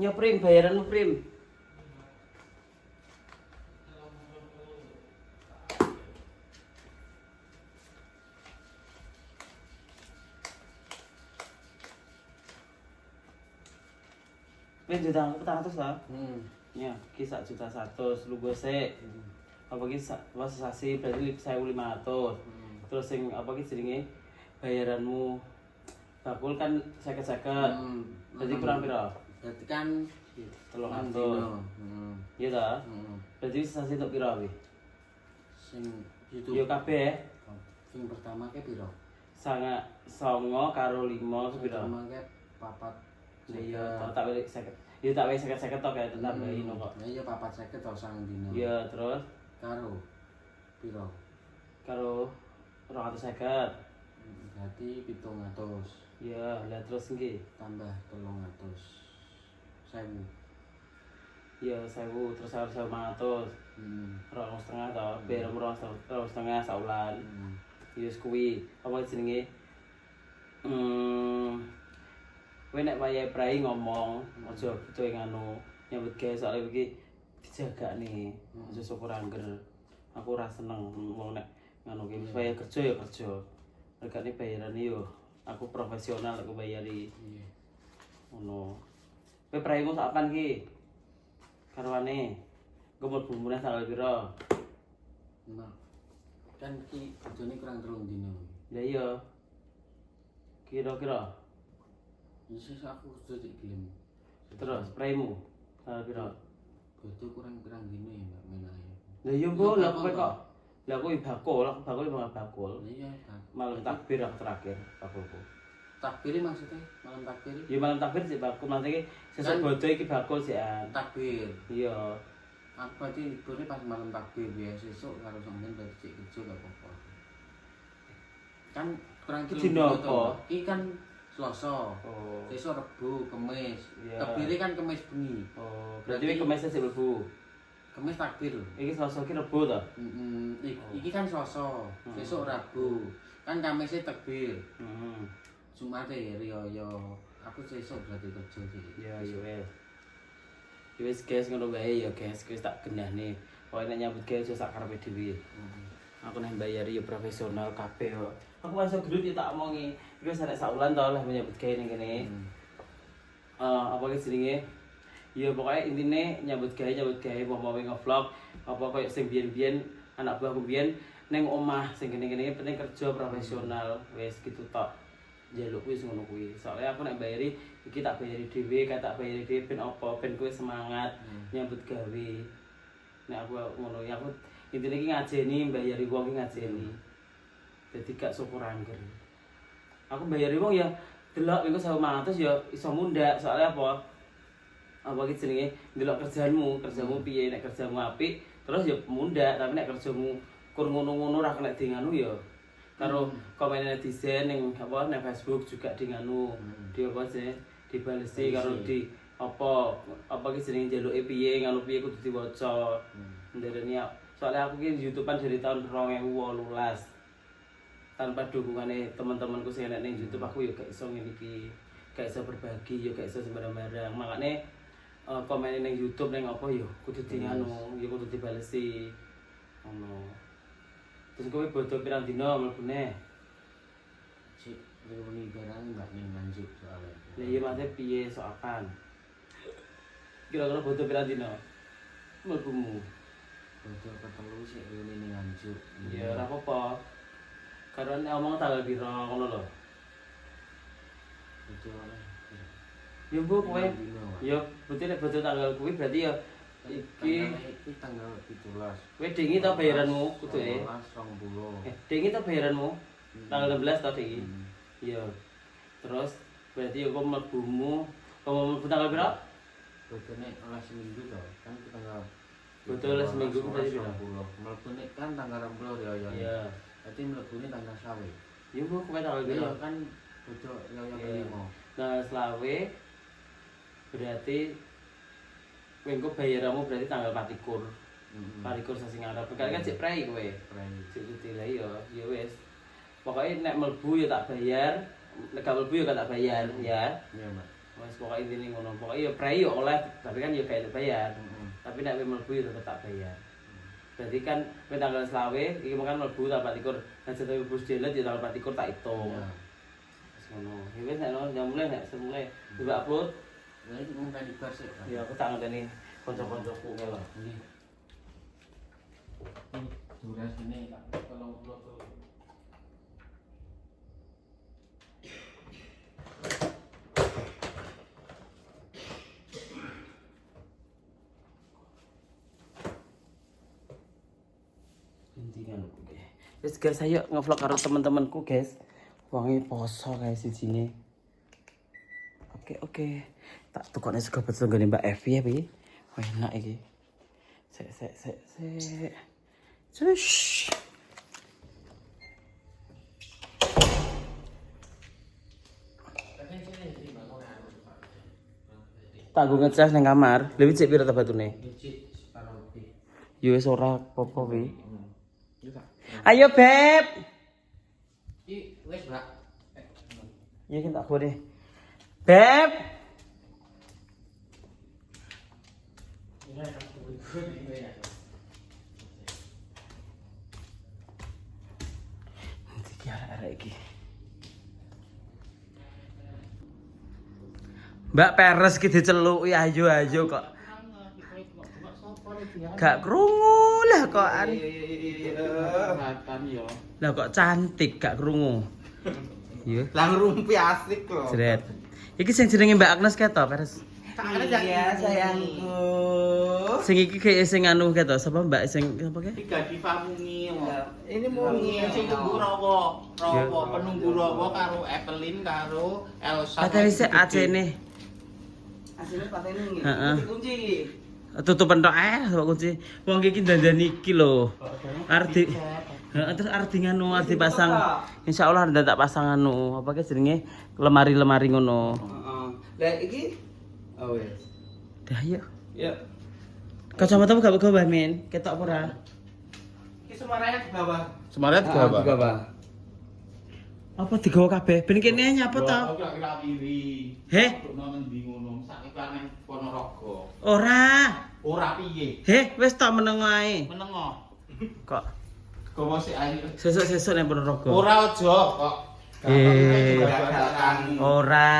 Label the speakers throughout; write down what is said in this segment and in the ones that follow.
Speaker 1: Ya Prim, bayaranmu Prim. Wis juta 400 ta? Ya, ki 1.100.000 lu gosek. Apa ki pas sasi berarti 1.500. Terus sing apa ki jenenge bayaranmu bakul kan 50-50. Berarti kurang pira?
Speaker 2: Berarti kan
Speaker 1: 300. Iya ta? Berarti sasi tok pira kuwi?
Speaker 2: Sing YouTube.
Speaker 1: Yo kabeh.
Speaker 2: Sing pertama ke piro?
Speaker 1: 9 karo 5 sepira?
Speaker 2: Pertama ke 4.
Speaker 1: Iya, tak balik 50. Ya tak wis 50-50 tok kayak tambahin kok.
Speaker 2: Iya 450 to sang dino.
Speaker 1: Iya, terus
Speaker 2: Karo piro?
Speaker 1: karo 250.
Speaker 2: Berarti 700
Speaker 1: Iya, lah terus nggih.
Speaker 2: tambah 300. 1000.
Speaker 1: Iya, 1000 terus 1.500. Rong setengah to, biar rong setengah saulan. Ya wis kuwi. Apa jenenge? Kowe nek wayahe prai ngomong, aja butuh nganu nyambut gawe soalnya iki dijagakne. Aja syukur angger. Aku ora seneng wong nek nganu ki wis kerja ya kerja. Regane bayarane yo aku profesional aku bayari.
Speaker 2: Iya.
Speaker 1: Ngono. Kowe praimu sapan ki? Karwane. Engko mlebu muneh tanggal pira?
Speaker 2: Nah. Kan ki bojone kurang 3 dino.
Speaker 1: Lah iya. Kira-kira
Speaker 2: Isis aku sudah gelem.
Speaker 1: terus praimu tanggal pira?
Speaker 2: Bodo kurang dino ya Mbak Menahe.
Speaker 1: Lah iya mbok lah kowe kok. Lah kowe bakul malah bakul.
Speaker 2: Iya,
Speaker 1: Malam takbir aku terakhir bakulku.
Speaker 2: takbir maksudnya malam takbir.
Speaker 1: Ya malam takbir sih bakul nanti sesuk bodo iki bakul sih an.
Speaker 2: Takbir.
Speaker 1: Iya.
Speaker 2: Aku berarti liburnya pas malam takbir ya sesuk karo sampean berarti cek kerja gak apa-apa. Kan kurang
Speaker 1: Dino apa?
Speaker 2: Iki kan Selasa.
Speaker 1: Oh.
Speaker 2: Sesuk Rebo, Kamis.
Speaker 1: Iya.
Speaker 2: Takbire kan Kamis bengi.
Speaker 1: Oh, berarti kowe kemes sik mlebu.
Speaker 2: Kamis takbir lho.
Speaker 1: Iki Selasa ki Rebo ta?
Speaker 2: Iki kan Selasa, sesuk Rabu. Kan Kamise takbir.
Speaker 1: Heeh.
Speaker 2: Jumate riyo. Aku sesuk berarti kerja sih.
Speaker 1: Ya wis. Ya wis guys ngono wae ya guys, wis tak genahne. Pokoke nek nyambut gawe aja sak karepe dhewe. Aku nek mbayari ya profesional kabeh kok. Aku masuk grup ya tak omongi. Iku wis arek saulan to lah nyambut gawe ning kene. Apa ki jenenge? Ya pokoknya intine nyambut gawe mau nge-vlog apa koyo sing biyen-biyen anak buahku biyen ning omah sing kene-kene penting kerja profesional wis gitu tok. Njaluk kuwi ngono kuwi. Soalnya aku nek bayari iki tak bayari dhewe, tak bayari dhewe ben apa? Ben kowe semangat nyambut gawe. Nek aku ngono ya aku intine iki ngajeni mbayari wong iki ngajeni. Dadi gak syukur angger. Aku mbayari wong ya delok iku 1.500 ya iso mundak. Soalnya apa? Apa ki jenenge ndelok kerjaanmu piye nek kerjamu apik terus ya mundak tapi nek kerjamu kur ngono-ngono ora kena dinganu ya karo komen netizen ning apa ning Facebook juga dinganu di apa sih dibalesi karo di apa ki jenenge njaluke piye nganu piye kudu diwaca ndereni soalnya aku ki YouTubean dari tahun 2018 tanpa dukungannya teman-temanku sing enek ning YouTube aku ya gak iso ngene iki gak iso berbagi ya gak iso sembarang-barang makane komen ning YouTube ning apa ya kudu dinganu ya kudu dibalesi ngono terus kowe bodo pirang dina mlebune
Speaker 2: Cik, reuni barang mbak ning lanjut soalnya.
Speaker 1: lah iya mate piye soakan kira-kira bodo pirang dina mlebumu
Speaker 2: Bodo ketelu sik reuni ning lanjut.
Speaker 1: ya ora apa-apa karena omong tanggal pira ngono lho
Speaker 2: Bodo oleh.
Speaker 1: ya mbok kowe ya berarti nek bodo tanggal kuwi berarti ya iki
Speaker 2: tanggal 17.
Speaker 1: kowe dingi ta bayaranmu kuduke
Speaker 2: 20.
Speaker 1: dingi ta bayaranmu tanggal 16 ta dingi iya terus berarti ya kok mlebumu kok tanggal pira
Speaker 2: Bodone oleh seminggu to kan tanggal
Speaker 1: betul oleh seminggu berarti pira
Speaker 2: mlebune kan tanggal 20 ya ya
Speaker 1: iya
Speaker 2: berarti mlebune tanggal 20
Speaker 1: ya mbok kowe tanggal pira
Speaker 2: kan bodo ya kelima
Speaker 1: tanggal 20 berarti kowe bayaranmu berarti tanggal 24. 24 sasi ngarep. Kan cek prei kowe. Cek cuti lah ya wis. Pokoke nek mlebu ya tak bayar, nek gak mlebu ya gak tak bayar ya.
Speaker 2: Iya, Mbak.
Speaker 1: Wes pokoke intine ngono. Pokoke ya prei yo oleh, tapi kan yo gak bayar. Tapi nek mlebu yo tetep tak bayar. Berarti kan kowe tanggal 20 iki makan mlebu tanggal 24. Nek jatuh bus jelet yo tanggal 24 tak hitung. Wes ngono. Ya wis nek jam mulai nek semule coba upload.
Speaker 2: Lah iki mung tadi bar sik.
Speaker 1: Ya aku tak ngenteni kanca-kancaku ngelo.
Speaker 2: Ini. Ini durasine tak 30 tuh.
Speaker 1: Intinya lho guys. Wis guys ayo ngevlog karo teman-temanku guys. Wonge poso guys di sini. Oke. Tak tukone sego pecel nggone Mbak Evi ya piye? Wah enak iki. Sek. Cush. Tak gue ngecas nang kamar. Lebih cek piro ta batune?
Speaker 2: Cik separo lebih.
Speaker 1: Yo wis ora apa-apa wi. Ayo Beb.
Speaker 2: Iki wis, Mbak.
Speaker 1: Iya kan tak gue deh. Beb. Nanti kira-kira iki. Mbak Peres ki diceluki ayo kok. Gak krungu lah kok an. Lah kok cantik gak krungu. Iya.
Speaker 3: Lang rumpi asik loh.
Speaker 1: Jret. Iki sing jenenge Mbak Agnes keto Peres.
Speaker 3: Iya sayangku.
Speaker 1: Sing iki kayak sing anu keto sapa Mbak sing apa ke?
Speaker 3: Tiga diva mungi. Ini mungi sing tunggu rawa. Penunggu rawa karo Evelyn karo Elsa.
Speaker 1: Pateni sik acene.
Speaker 3: Asline pateni.
Speaker 1: Heeh.
Speaker 3: Kunci.
Speaker 1: Tutupan tok sapa kunci. Wong iki dandan iki lho. Arep heeh terus arep nganu arep dipasang. Insyaallah ndak tak pasang anu apa ke jenenge lemari-lemari ngono.
Speaker 3: Heeh. Lah iki oh wes.
Speaker 1: Dah yuk.
Speaker 3: Ya.
Speaker 1: Kacamatamu gak gawe men, ketok apa ora?
Speaker 3: Iki semaranya di bawah.
Speaker 2: Semarang
Speaker 3: Di bawah.
Speaker 1: Apa digawa kabeh? Ben kene nyapa ta?
Speaker 2: Aku lagi rapi.
Speaker 1: Heh?
Speaker 2: Nang ndi ngono, sak iklan nang Ponorogo.
Speaker 1: Ora.
Speaker 2: Ora piye?
Speaker 1: Wis tak meneng ae.
Speaker 2: Menengo.
Speaker 1: Kok
Speaker 2: Gowo sik ae.
Speaker 1: sesuk-sesuk nang Ponorogo.
Speaker 2: Ora aja kok.
Speaker 1: Ora.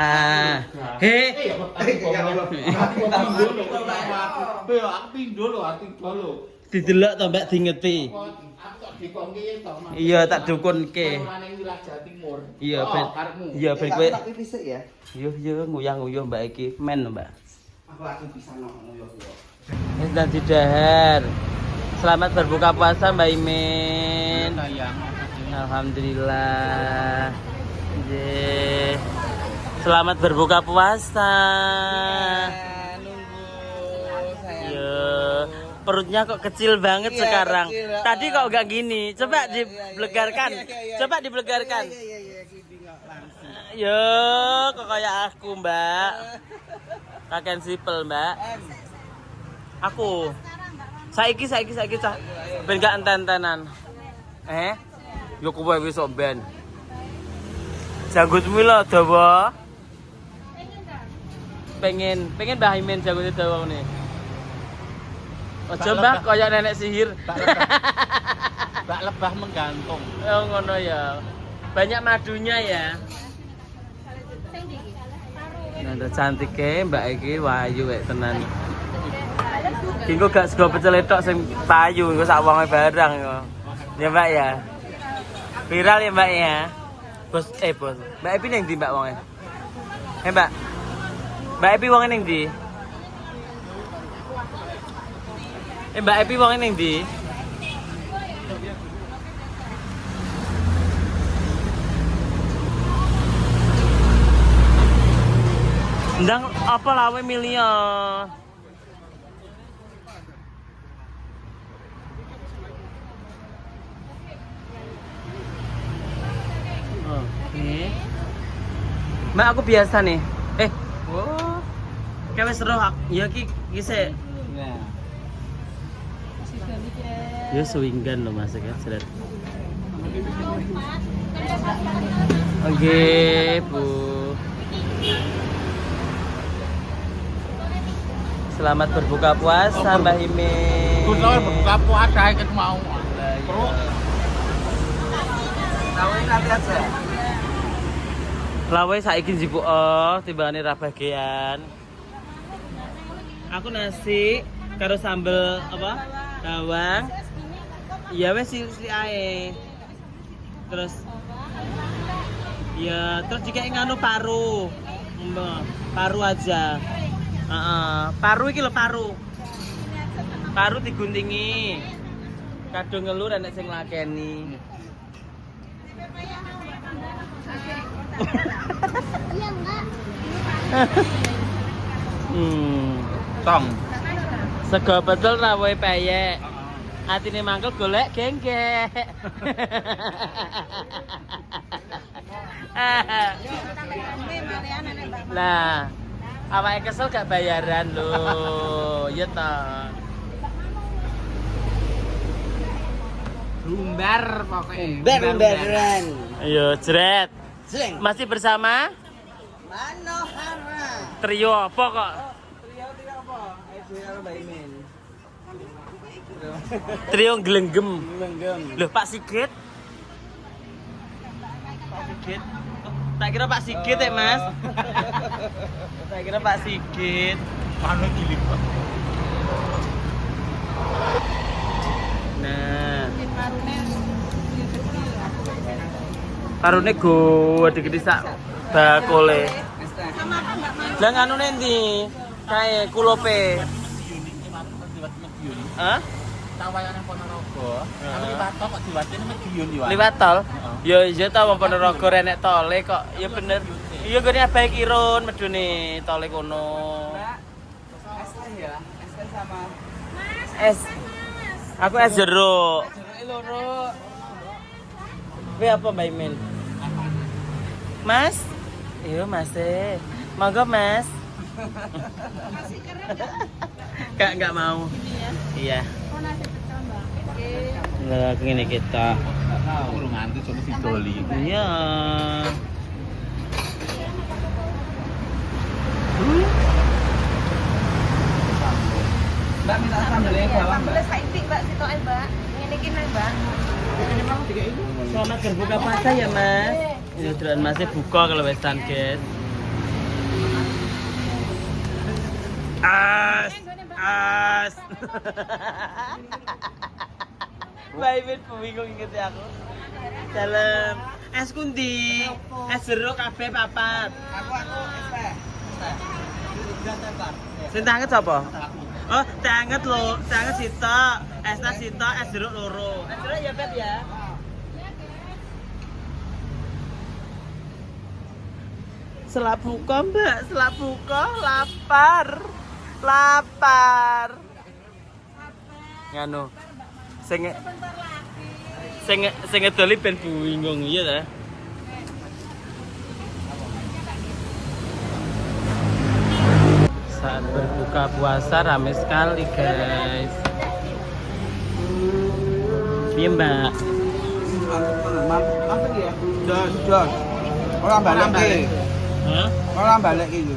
Speaker 2: Aku pindho lho, artikel lho.
Speaker 1: Didelok to Mbak dingeti.
Speaker 2: Aku kok dikonki to, Mas.
Speaker 1: Iya tak dukunke.
Speaker 2: Nang wilayah Jawa Timur.
Speaker 1: Iya
Speaker 2: Oh,
Speaker 1: ben.
Speaker 2: karepmu.
Speaker 1: Iya ben kowe.
Speaker 3: Tak pisik ya.
Speaker 1: Yo nguyah-nguyuh Mbak iki men Mbak.
Speaker 3: Aku lagi bisa ngono yo.
Speaker 1: Wis dadi dahar. Selamat berbuka puasa Mbak Imin. Alhamdulillah. Ye. Selamat berbuka puasa.
Speaker 3: Nunggu sayang.
Speaker 1: Yo, perutnya kok kecil banget
Speaker 3: Iya,
Speaker 1: sekarang.
Speaker 3: kecil.
Speaker 1: Tadi kok enggak gini. Coba diblegarkan.
Speaker 3: Iya.
Speaker 1: Coba diblegarkan.
Speaker 3: Iya, gini kok langsung.
Speaker 1: Yo, kok kayak aku, Mbak. Kakek sipel, Mbak. Aku. Saiki cah. Ben gak enten-entenan. Yo kowe wis sok ben. Janggutmu lho dawa. Pengen Mbah Imin janggutnya dawa ngene. Aja Mbah kaya nenek sihir.
Speaker 2: Mbak lebah menggantung.
Speaker 1: Oh ngono ya. Banyak madunya ya. Nah, cantik Mbak iki wayu wek tenan. Ki engko gak sego pecel tok sing payu, engko sak wonge barang yo. Ya Mbak ya. Viral ya Mbak ya. Bos. Mbak Epi ning ndi Mbak wonge? Mbak. Mbak Epi wonge ning ndi? Mbak Epi wonge ning ndi? Ndang apa lawe milio? Oke. Mbak aku biasa nih. Oh. Kayak wis roh ya ki sik.
Speaker 3: Nah.
Speaker 1: Ya swingan lho Mas ya, seret. Oke, Bu. Selamat berbuka puasa Mbak Imin.
Speaker 3: Gus Lawal berbuka puasa ikut mau. Terus
Speaker 2: Tawain nanti aja.
Speaker 1: Lawe saiki njipuk timbangane ra bagian. Aku nasi karo sambel apa? Bawang. Ya wes sili ae. Terus ya terus juga nganu paru. Paru aja. Paru iki lho paru. Paru diguntingi. Kadung ngelur enek sing lakeni.
Speaker 4: Iya enggak.
Speaker 3: tong.
Speaker 1: Sego betul rawe peyek. Atine mangkel golek genggek. Nah, awake kesel gak bayaran lho. Ya ta.
Speaker 3: Lumbar pokoknya.
Speaker 2: Umbar-umbaran.
Speaker 1: Ayo jret.
Speaker 2: Sing.
Speaker 1: Masih bersama
Speaker 2: Manohara.
Speaker 1: trio apa kok?
Speaker 2: Trio apa? Karo Mbak Imin.
Speaker 1: Trio glenggem.
Speaker 2: Lenggem.
Speaker 1: Loh Pak Sigit? Pak Sigit? Oh, tak kira Pak Sigit ya Mas? Tak kira Pak Sigit.
Speaker 3: Manut cilik.
Speaker 1: Nah, karune gede-gede sak bakole. Lah nganune ndi? Kae kulope. Hah?
Speaker 3: Tawayane Ponorogo. Aku liwat tol kok diwatine Medion iki, Wak.
Speaker 1: Liwat tol? Ya iya ta wong Ponorogo renek tole kok. Ya bener. Iya gone abahe kirun medune tole kono.
Speaker 2: Es ya, es sama
Speaker 1: Es. Aku es jeruk.
Speaker 2: jeruk loro.
Speaker 1: Kowe apa Mbak Imin? Mas? Iya Mas. Monggo Mas. Enggak mau. Iya. Nah, ngene kita.
Speaker 3: Aku lu nganti coba didoli.
Speaker 1: Iya.
Speaker 2: Mbak minta sambelnya bawang, Mbak.
Speaker 4: Saiki Mbak sitoke Mbak. Ngene iki nang Mbak.
Speaker 1: Selamat berbuka puasa ya Mas. Ini dolan Masnya buka kalau wesan guys. As. Mbak Imin bingung inget ya aku. Dalam es kundi, es jeruk kabeh papat.
Speaker 2: Aku es teh.
Speaker 1: Sing tanget sapa? Oh, tanget lho, tanget sitok, esnya sitok, es jeruk loro. Es jeruk ya, Bet ya. Selap buka, Mbak, selap buka, lapar. Lapar. Nganu. Sing ngedoli ben bingung iya ta. Saat berbuka puasa rame sekali guys. Iya Mbak.
Speaker 2: Apa ya? Jos. Orang balik iki.
Speaker 1: Hah?
Speaker 2: Orang balik iki.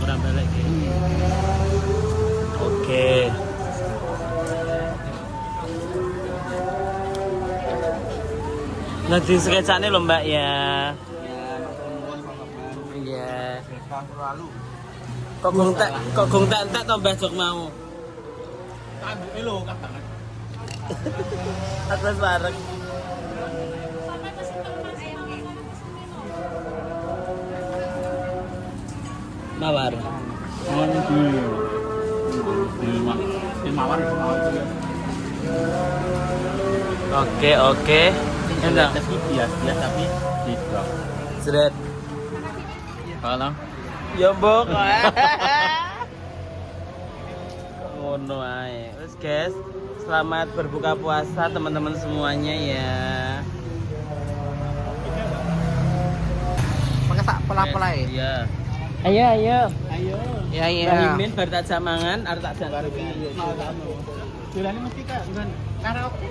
Speaker 1: Orang balik iki. Oke. Nanti sketsane lho Mbak ya. Iya. Kok gong tak entek to Mbah Jok mau.
Speaker 3: Tanduke lho kabanget.
Speaker 1: Atas bareng. Mawar.
Speaker 3: Mawar.
Speaker 1: Oke. Enak.
Speaker 3: Tes bias tapi tidak.
Speaker 1: Seret.
Speaker 3: Kalau
Speaker 1: Ya mbok. Ngono ae. Wes guys, selamat berbuka puasa teman-teman semuanya ya.
Speaker 2: Pakai sak pola-pola ya.
Speaker 1: Iya. Ayo.
Speaker 2: Ya
Speaker 1: Mbak Imin baru tak jamangan, arep tak jangan.
Speaker 3: Julane mesti kan karaoke.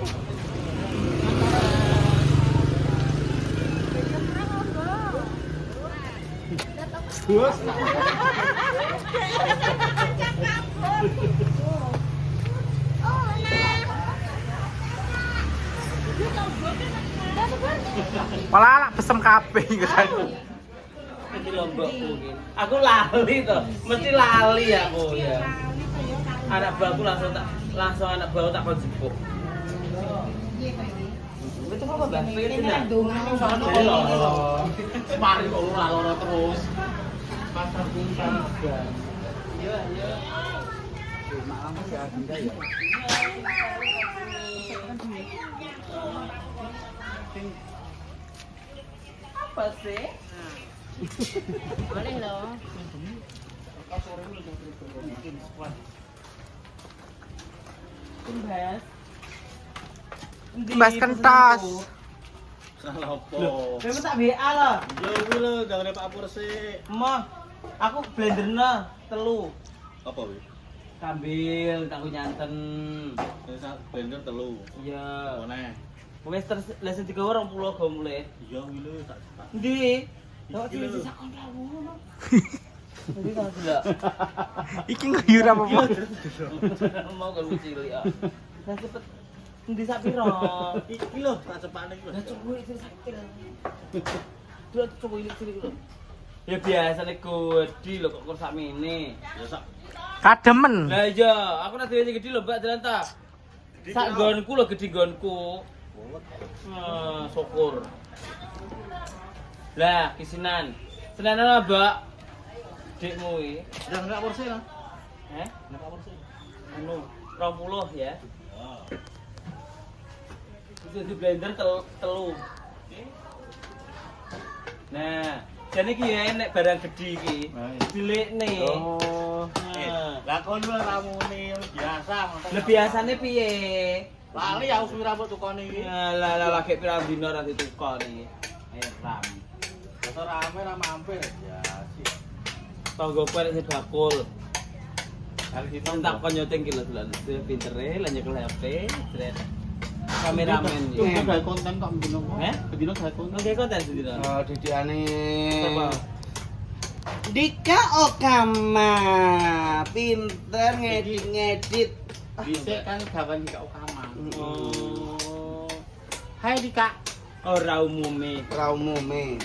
Speaker 3: Gus.
Speaker 5: Malah anak pesem kabeh iku tadi.
Speaker 1: Iki lombokku iki. Aku lali to, mesti lali aku ya. Anak baku langsung anak bau tak kon jebuk. Itu apa Mbak? Pengen
Speaker 3: Mari kok ora terus. Pasar Bungkam.
Speaker 1: Iya, iya.
Speaker 2: Malam masih agenda ya.
Speaker 1: Apa sih?
Speaker 4: Boleh loh.
Speaker 1: Tumbas.
Speaker 5: Tumbas kentas.
Speaker 3: Salah opo?
Speaker 1: Memang tak WA lah.
Speaker 3: Lho iki lho gangane Pak Pur sik.
Speaker 1: Mah, aku blenderna telu.
Speaker 3: Apa wih?
Speaker 1: Sambil tak nyanten.
Speaker 3: Blender telu.
Speaker 1: Iya.
Speaker 3: Mana?
Speaker 1: Wes terus lesen 3 orang pulau go mulai.
Speaker 3: Iya wih tak cepat.
Speaker 1: Ndi? Kok sih sakon rawu. Jadi kan sudah.
Speaker 5: Iki nguyur apa, Pak?
Speaker 1: Mau kan cilik ah. Lah cepet. Ndi sak piro?
Speaker 3: Iki lho tak cepatne iki.
Speaker 1: Lah cukup iki sakit. Dua cukup ini cilik lho. Ya biasane gede lho kok sak mene.
Speaker 3: Ya sak
Speaker 5: Kademen.
Speaker 1: Lah iya, aku nanti gede lho Mbak jalan ta. Sak gonku lho gede gonku. Syukur. Lah, kisinan. Senanan apa, Mbak? Dekmu iki.
Speaker 3: Udah enggak porsi lah.
Speaker 1: Enggak porsi. Anu, 20 ya. Itu di blender telu. Nah, jane iki ya nek barang gede iki. Dilikne.
Speaker 3: Oh. Lah kon lho ramune biasa ngoten.
Speaker 1: Lah biasane piye?
Speaker 3: Lali aku suwi rambut tukone iki.
Speaker 1: Lah lagi pirang dina ra ditukon iki. Ayo ram.
Speaker 3: Motor rame ra mampir ya sih.
Speaker 1: Tonggo kowe nek bakul.
Speaker 3: Hari itu
Speaker 1: Tak kon nyuting ki lho pintere lah nyekel HP, jret. Kameramen.
Speaker 3: Cuma gawe konten kok mendino kok. Mendino gawe konten.
Speaker 1: Oke konten sedina.
Speaker 2: Oh, didikane.
Speaker 1: Apa?
Speaker 2: Dika Okama. Pinter ngedit-ngedit.
Speaker 3: Bisa kan gawan Dika Okama.
Speaker 1: Oh.
Speaker 3: Hai Dika.
Speaker 1: Ora umume.
Speaker 2: Ra umume.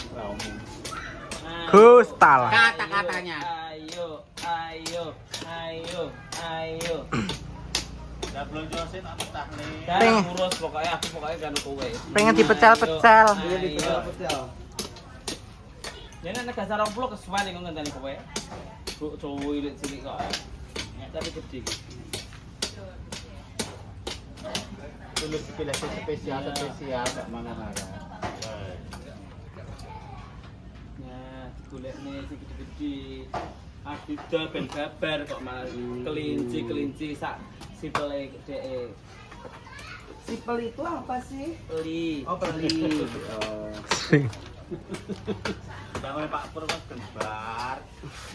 Speaker 5: Gustala.
Speaker 3: Kata-katanya.
Speaker 1: Ayo.
Speaker 3: Lah blonjo sih tak petahne.
Speaker 1: Dah urus pokoknya aku kan kowe.
Speaker 5: Pengen dipecel-pecel.
Speaker 1: Iya. Ya nek dasar 20 kesuwen iku ngenteni kowe. Bu cowok ilik cilik kok. Nek tapi gede iki.
Speaker 3: Dulu pilih spesial gak marah-marah.
Speaker 1: Nah, digolekne sing gede-gede. Adida ben babar kok malah kelinci sak sipele dheke.
Speaker 2: Sipel itu apa sih?
Speaker 1: Peli.
Speaker 2: Oh, peli.
Speaker 3: Bangun Pak Pur kan gembar.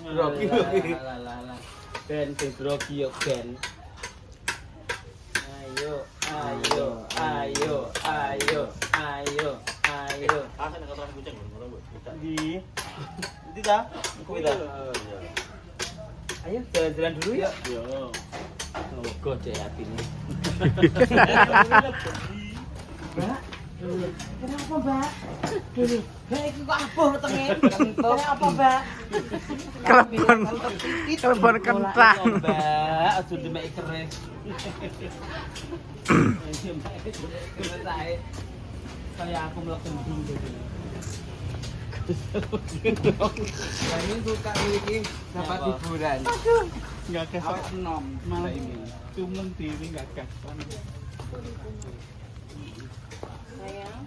Speaker 1: Grogi. Lah. Ben sing grogi yo ben. Ayo.
Speaker 3: Asal nek kotoran kucing ngono Bu.
Speaker 1: Di. Di ta? Aku kita. Ayo jalan-jalan dulu ya.
Speaker 3: Yo.
Speaker 1: Oh, gede atine. Mbak. Kenapa, Mbak? Mbak iki kok aboh wetenge. Kenapa, Mbak?
Speaker 5: Telepon kentang.
Speaker 1: Mbak, aja demeki keres. Kayak aku melakukan dulu.
Speaker 2: Ini suka iki dapat hiburan.
Speaker 3: Enggak kesok
Speaker 2: Enom.
Speaker 3: malah ini. Cuman diri enggak gasan.
Speaker 4: Sayang.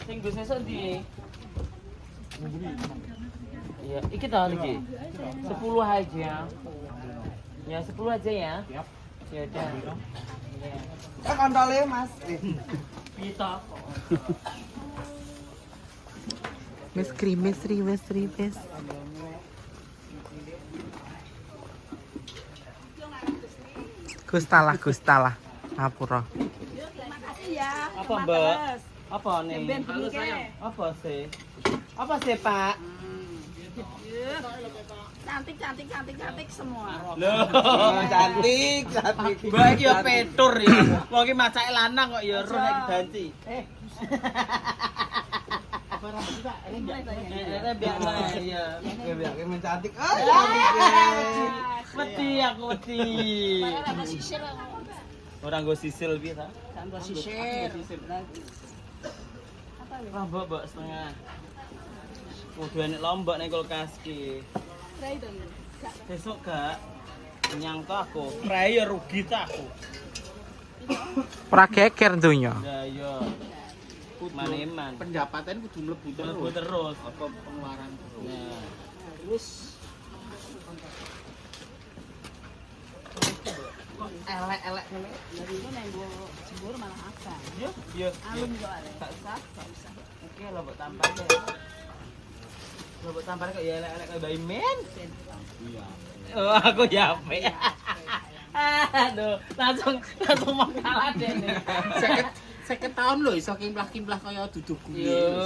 Speaker 1: Sing gue sesuk ndi? Iya, iki ta iki. 10 aja. Ya 10 aja ya.
Speaker 3: Siap.
Speaker 1: Ya udah.
Speaker 2: Ya kontole Mas.
Speaker 1: Pita.
Speaker 5: Wes. Gustala. Ngapura.
Speaker 1: Apa, Mbak? Apa nih?
Speaker 4: Halo sayang.
Speaker 1: Apa sih, Pak?
Speaker 4: Cantik semua.
Speaker 1: Loh, cantik. Mbak iki ya petur ya. Wong iki macake lanang kok ya ro nek diganti.
Speaker 5: Mencantik.
Speaker 1: Mati aku mati. Orang gue sisil piye ta?
Speaker 4: Tambah sisir.
Speaker 1: Lombok setengah. Kudu enek lombok ning kulkas ki. Besok gak nyangka aku. Prai ya rugi ta aku.
Speaker 5: Ora geger donya.
Speaker 1: Ya iya. Maneman.
Speaker 3: Pendapatan kudu mlebu
Speaker 1: Mlebu terus.
Speaker 3: apa pengeluaran terus.
Speaker 1: Nah,
Speaker 4: Wis. Elek-elek ngene. Dari itu nang gua jemur malah abang.
Speaker 1: iya.
Speaker 4: Alum kok arek.
Speaker 1: Gak usah. Oke, lombok tampar deh. Lombok tampar kok ya elek-elek kayak Mbak Imin.
Speaker 3: Iya.
Speaker 1: Oh, aku ya ape. Aduh, langsung mau kalah deh.
Speaker 3: 50 tahun lho iso kimplah-kimplah kaya duduk gue.
Speaker 1: Yo,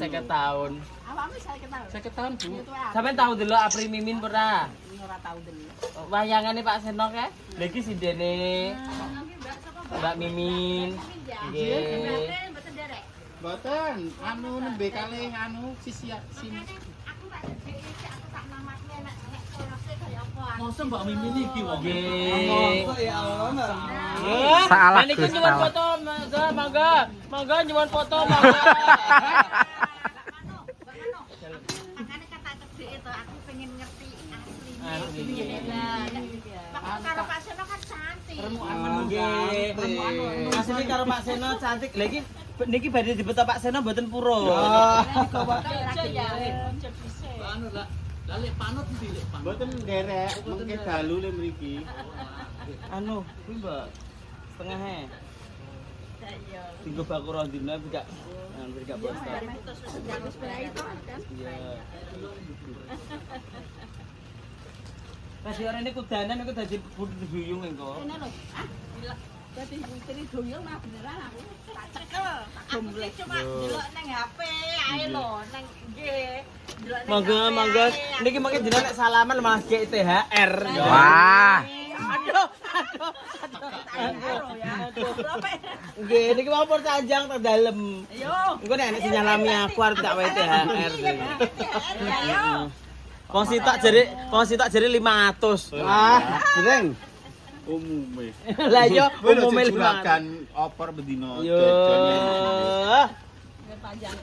Speaker 1: 50 tahun.
Speaker 4: Awakmu saya kenal.
Speaker 3: 50 tahun, Bu.
Speaker 1: Sampeyan tahu delok Apri Mimin pernah?
Speaker 4: Ora tau dulu.
Speaker 1: Wayangane Pak Seno kae. Lha iki sindene Mbak Mimin. Nggih.
Speaker 3: Mboten, anu nembe kalih anu sisi sini.
Speaker 1: Mosok Mbak Mimin iki wong.
Speaker 3: Nggih.
Speaker 1: Ya Allah,
Speaker 5: Salah,
Speaker 1: Niki
Speaker 5: Gus,
Speaker 1: nyuwun
Speaker 5: salah.
Speaker 1: foto, mangga nyuwun foto, mangga.
Speaker 4: Makanya kata gede itu aku pengen ngerti
Speaker 1: Asli.
Speaker 4: Waktu karo Pak Seno kan cantik.
Speaker 1: Nggih. Asli karo Pak Seno cantik. Lha iki niki badhe dibeto Pak Seno mboten pura.
Speaker 3: Mboten nderek, mengke dalu le mriki.
Speaker 1: Anu, kuwi Mbak. Setengah e. Tinggo bakura dina gak gak posta. Iya. Pas ora ini kudanan iku dadi putri duyung engko.
Speaker 4: Ini lho. Dadi putri doyong mah beneran aku. Tak cekel, tak gomblek cuma delok nang HP ae lho, nang nggih.
Speaker 1: Mangga. Niki mangke jenengan nek salaman malah GIT THR.
Speaker 5: Wah.
Speaker 1: Aduh. Nggih, niki mau percanjang ta dalem.
Speaker 4: Ayo.
Speaker 1: Engko nek sinyal lami aku arep tak wae THR. Wong sitok jare 500.
Speaker 3: Ah, dereng. Umume.
Speaker 1: Lah yo umume 500.
Speaker 3: juragan opor bedino
Speaker 1: Yo.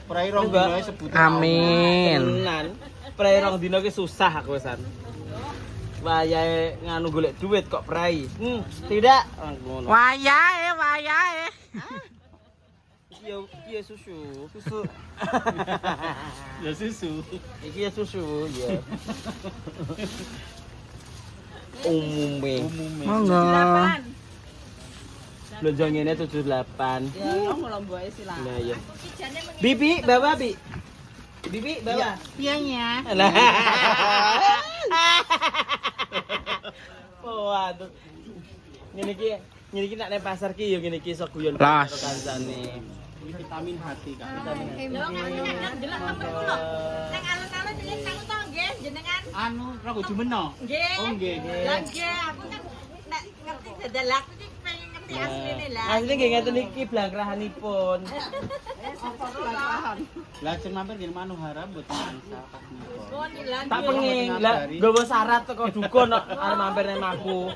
Speaker 3: Prai rong dino sebut.
Speaker 5: Amin.
Speaker 1: Tenan. Prai rong dino ki susah aku wisan. Wayahe nganu golek duit kok prai. Tidak. Ngono.
Speaker 5: Wayahe.
Speaker 1: Iki ya susu.
Speaker 3: Ya susu.
Speaker 1: Iki ya susu, ya. Umume.
Speaker 5: Monggo.
Speaker 1: Blonjo ngene 78.
Speaker 4: Ya yo ngelomboke silang.
Speaker 1: Nah, iya. Bibi, bawa, Bi. Bibi, bawa.
Speaker 4: Pianya.
Speaker 1: Lah. Waduh. Ngene iki nek nang pasar ki yo ngene iki iso guyon
Speaker 5: Las.
Speaker 1: karo kancane.
Speaker 3: Ini vitamin hati kan.
Speaker 4: Yo kan delok temenku lho. Nang alun-alun iki nang to nggih jenengan.
Speaker 3: Anu, rego jumeno.
Speaker 4: Nggih.
Speaker 3: Oh nggih.
Speaker 4: Lah nggih, aku kan nek ngerti dadal aku iki pengen ngerti asline lah.
Speaker 1: Asline nggih ngeten iki blangkrahanipun.
Speaker 3: Lajeng mampir yen Manuhara mboten angsa pas niku.
Speaker 4: Oh nilan.
Speaker 1: Tak penging lah nggawa syarat teko dukun kok arep mampir nang aku.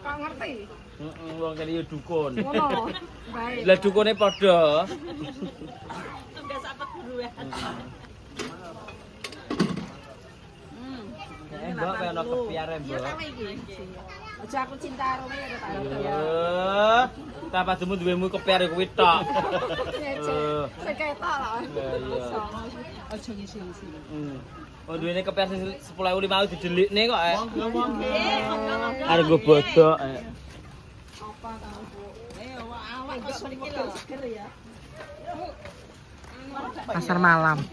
Speaker 4: Kok ngerti?
Speaker 1: Heeh, wong kene yo dukun.
Speaker 4: Ngono. Baik.
Speaker 1: Lah dukune padha.
Speaker 4: Tugas apa guru ya?
Speaker 1: Mbok kaya ono kepiar
Speaker 4: Iya
Speaker 1: mbok.
Speaker 4: tahu iki. Aja aku cinta karo ya tak
Speaker 1: Tak pademu duwemu kepiar kuwi tok.
Speaker 4: Seketok lah.
Speaker 1: Iya.
Speaker 4: Aja ngisi-ngisi.
Speaker 1: Oh duwene kepiar 10.000 mau didelikne kok.
Speaker 4: Nggih,
Speaker 1: Arep go bodok.
Speaker 4: apa kamu, Bu? Awak kok mriki lho seger ya.
Speaker 5: Pasar malam.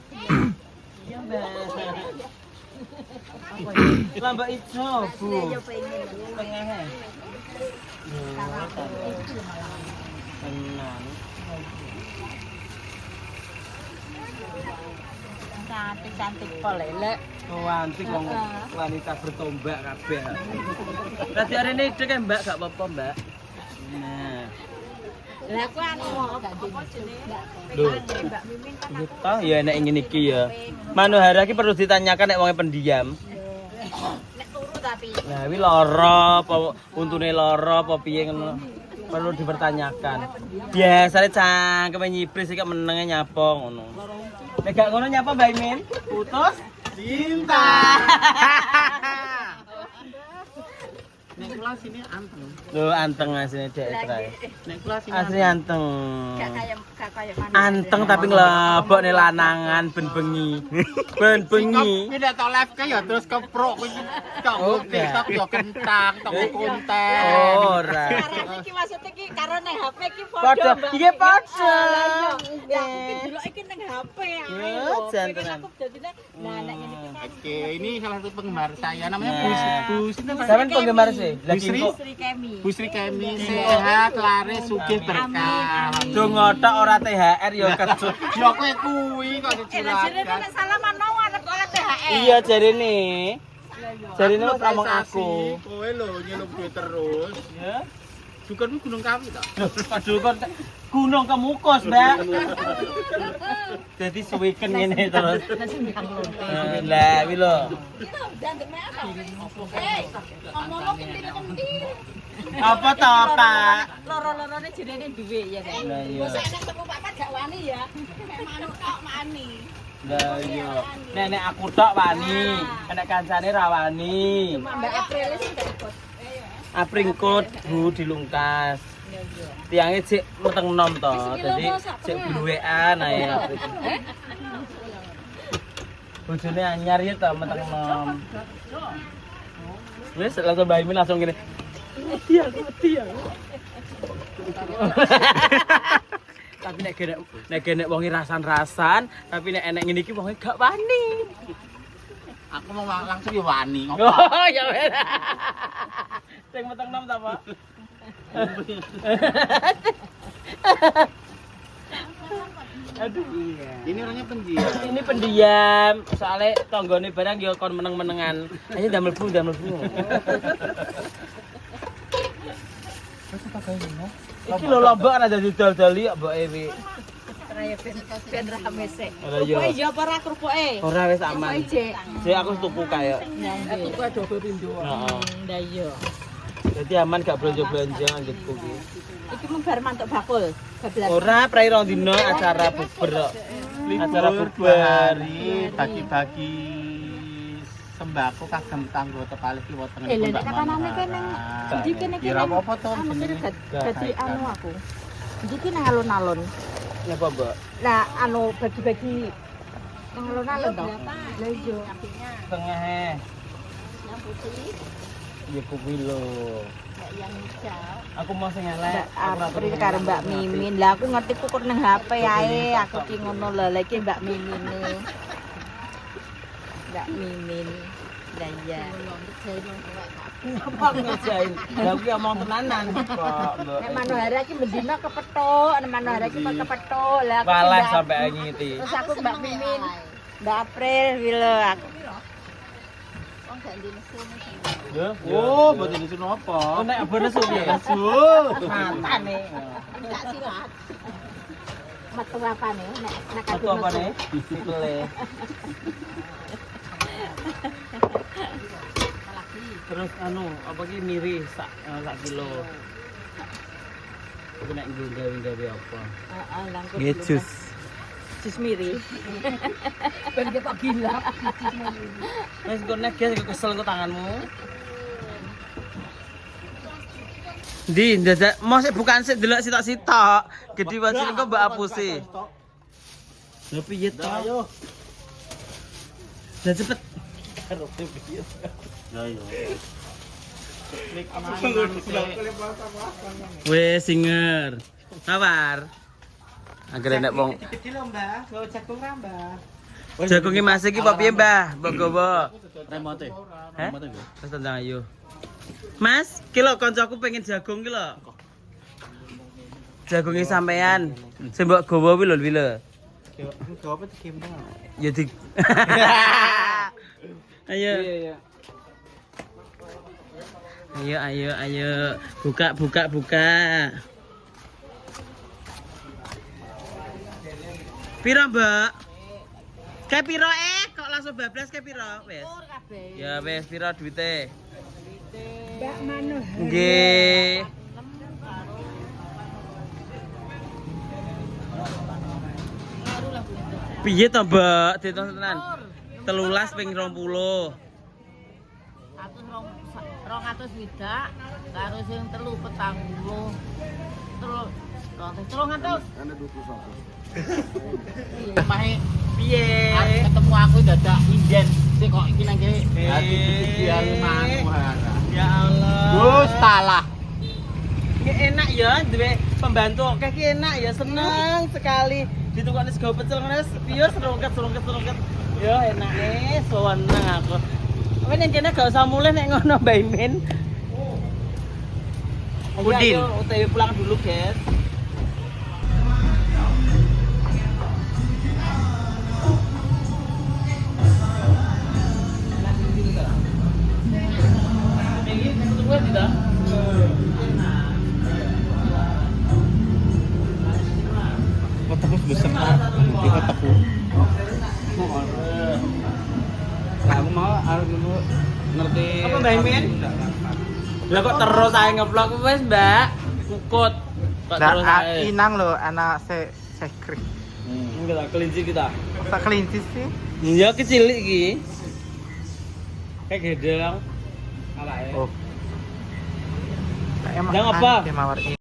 Speaker 1: Iya, Mbak. Lambak ijo, Bu. Tengah. Tenang.
Speaker 4: Cantik-cantik polelek.
Speaker 1: Oh, antik wong wanita bertombak kabeh. Tadi arene ide kan Mbak, gak apa-apa, Mbak. Nah.
Speaker 4: Lah aku anu apa jenenge?
Speaker 1: Loh.
Speaker 4: Mbak Mimin kan
Speaker 1: Gitu ya nek ngene iki ya. Manuhara iki perlu ditanyakan nek wonge pendiam.
Speaker 4: nek turu tapi.
Speaker 1: Nah, wi lara apa untune lara apa piye ngono. Perlu dipertanyakan. Biasane cangkeme nyipris iki menenge nyapa ngono. Nek gak ngono nyapa Mbak Imin? Putus
Speaker 3: Cinta. Nek kula sini anteng.
Speaker 1: Lho anteng asline dhek trae.
Speaker 3: Nek kula sini
Speaker 1: Asli anteng.
Speaker 4: Gak kayak mana.
Speaker 1: Anteng tapi nglebok nih lanangan ben bengi. Ben bengi.
Speaker 3: Iki nek tok live ke ya terus keprok iki tok TikTok yo kentang, tok konten.
Speaker 1: Ora.
Speaker 4: Karena iki maksudnya iki karo nang HP iki
Speaker 1: Padha. Iya padha.
Speaker 4: Ya iki delok iki nang HP ae lho.
Speaker 1: jantenan.
Speaker 4: Aku dadine nah nek ngene iki kan
Speaker 3: Oke, ini salah satu penggemar saya namanya
Speaker 1: Nah.
Speaker 3: Bu Sri.
Speaker 1: Sampeyan penggemar sih. Lagi
Speaker 3: Busri?
Speaker 1: kok
Speaker 4: Sri Kemi.
Speaker 3: Bu Sri Kemi sehat, laris, sugih berkah.
Speaker 1: do ngotok ora THR ya kecut.
Speaker 3: Ya kowe kuwi kok
Speaker 4: Lah jare
Speaker 3: dicurhat.
Speaker 4: nek salah mano arep oleh THR.
Speaker 1: Iya jarine. Jarine wis ngomong aku.
Speaker 3: Kowe lho nyeluk duit terus.
Speaker 1: Ya.
Speaker 3: Dukunmu Gunung Kawi ta?
Speaker 1: Aduh kon gunung kemukus, Mbak. Jadi suwiken ngene terus. Lah wi lho.
Speaker 4: Ngomong kentir-kentir.
Speaker 1: Apa to, Pak?
Speaker 4: Loro-lorone jenenge duwe ya.
Speaker 1: Lah iya.
Speaker 4: Wis enek temu papat gak wani ya. Manuk tok mani.
Speaker 1: Lah iya. Nek aku tok wani, nek kancane ra wani.
Speaker 4: Mbak April sing gak ikut.
Speaker 1: Apringkut Bu dilungkas. Tiange sik meteng enom to. Dadi sik bluwekan ae. Bojone anyar ya to meteng enom. Wis langsung Mbak Imin langsung gini. Iya, iya. Tapi nek genek wonge rasan-rasan, tapi nek enek ngene iki wonge gak wani.
Speaker 3: Aku mau langsung ya wani. Ngopo?
Speaker 1: Oh, ya wes. Sing meteng nom ta, Pak? Aduh.
Speaker 3: Ini orangnya pendiam.
Speaker 1: Ini pendiam, soalnya tonggone barang ya kon meneng-menengan. Ayo ndamel bu, ndamel bu. Iki lho lombok ana dadi dol-doli kok mboke wi.
Speaker 4: Raya ben rame sik.
Speaker 1: Ora iya.
Speaker 4: Kowe ya apa ora kerupuk-e?
Speaker 1: Ora wis aman. Sik aku tuku kae.
Speaker 4: Tuku double pindu.
Speaker 1: Heeh.
Speaker 4: Ndak iya.
Speaker 1: Dadi aman gak blonjo-blonjo anggitku ki.
Speaker 4: Iki mung bar mantuk bakul. Bablas.
Speaker 1: Ora prai rong dino acara buber kok. Acara
Speaker 3: Libur 2
Speaker 1: buber.
Speaker 3: hari bagi-bagi sembako kagem kanggo tepalih ki wonten
Speaker 4: Eh, lha nek kapanane kene ndi kene
Speaker 3: Ya ora apa-apa to
Speaker 4: anu
Speaker 3: jenenge.
Speaker 4: dadi anu aku. Ndi ki nang alun-alun.
Speaker 1: Napa, Mbak?
Speaker 4: Lah anu bagi-bagi nang alun-alun to. Lah iya.
Speaker 1: Tengah
Speaker 4: Yang putih,
Speaker 1: ya kuwi lho.
Speaker 4: yang hijau.
Speaker 1: Aku mau sing elek.
Speaker 4: April karo Mbak Mimin. Lah aku ngerti kukur nang HP ae, aku ki ngono lho. Lah iki Mbak Mimin. Mbak Mimin. Lah iya.
Speaker 1: Apa ngejain? Lah kuwi omong tenanan kok, Mbak.
Speaker 4: Nek Manohara iki mendina kepethuk, nek Manohara iki kepethuk. Lah aku
Speaker 1: Walah
Speaker 4: Mbak-
Speaker 1: sampai ngiti.
Speaker 4: Terus aku Mbak Mimin. Mbak April wilo aku.
Speaker 1: Lho,
Speaker 3: Oh, mboten disuno apa?
Speaker 1: Oh, nek abon nesu piye? Matane.
Speaker 4: Enggak silat. Metu apane nek
Speaker 1: Aku apa nih? Sikile. Terus anu, apa ki miri sak kilo. Aku nek gawe apa?
Speaker 4: Heeh, langkung.
Speaker 1: Nggih jus.
Speaker 4: Jus miri. Ben kok gila.
Speaker 1: Wis kok nek guys kesel kok tanganmu. Ndi ndadak mau sik bukan sik delok sitok-sitok. Gedhi wae kok mbak apusi. Lho piye to? Ayo. Lah cepet.
Speaker 3: Ya ya.
Speaker 1: Wes singer. Sabar. Akhirnya nek wong
Speaker 3: Gede lho, Mbak. Go jagung ra, Mbak.
Speaker 1: jagunge Mas iki apa piye, Mbah? Mbok gowo.
Speaker 3: Remote.
Speaker 1: Heh? Terus tendang ayo. Mas, ki lho kancaku pengen jagung ki lho. Jagunge sampean. Sing mbok gowo kuwi lho.
Speaker 3: Go apa digempeng?
Speaker 1: Ya di Ayo.
Speaker 2: Iya.
Speaker 1: Ayo. Buka. Piro, Mbak? Kayak piro kok langsung bablas kayak piro? Wes. Ya wes piro duite?
Speaker 4: Mbak Manu.
Speaker 1: Nggih. Piye to, Mbak? Diitung tenan. 13 ping 20.
Speaker 4: Aku 200 widak karo sing 3 petang 10. Terus 300.
Speaker 2: Ana 21.
Speaker 3: Mahe
Speaker 1: Piye?
Speaker 3: ketemu aku dadak inden sing kok iki nang kene hati ideal manu hara.
Speaker 1: Ya Allah.
Speaker 3: Gus talah.
Speaker 1: Ki enak ya duwe pembantu oke ki enak ya seneng sekali. Ditukokne sego pecel ngono piye serungket. Ya enake seneng aku. Kowe ning kene gak usah mulih nek ngono Mbak Imin.
Speaker 5: Udin.
Speaker 1: Ayo OTW pulang dulu, guys.
Speaker 3: Kotakku sebesar di kotakku.
Speaker 2: Aku mau harus dulu ngerti.
Speaker 1: Apa Mbak Imin? Lah kok terus ae ngeblok wis, Mbak. Kukut. Kok terus ae.
Speaker 5: Inang lo anak sekri.
Speaker 1: Enggak kelinci kita.
Speaker 5: Masa kelinci sih?
Speaker 1: Ya kecil iki. Kayak gedang.
Speaker 5: Oh. Emang
Speaker 1: Yang apa?
Speaker 5: aneh mawar ini.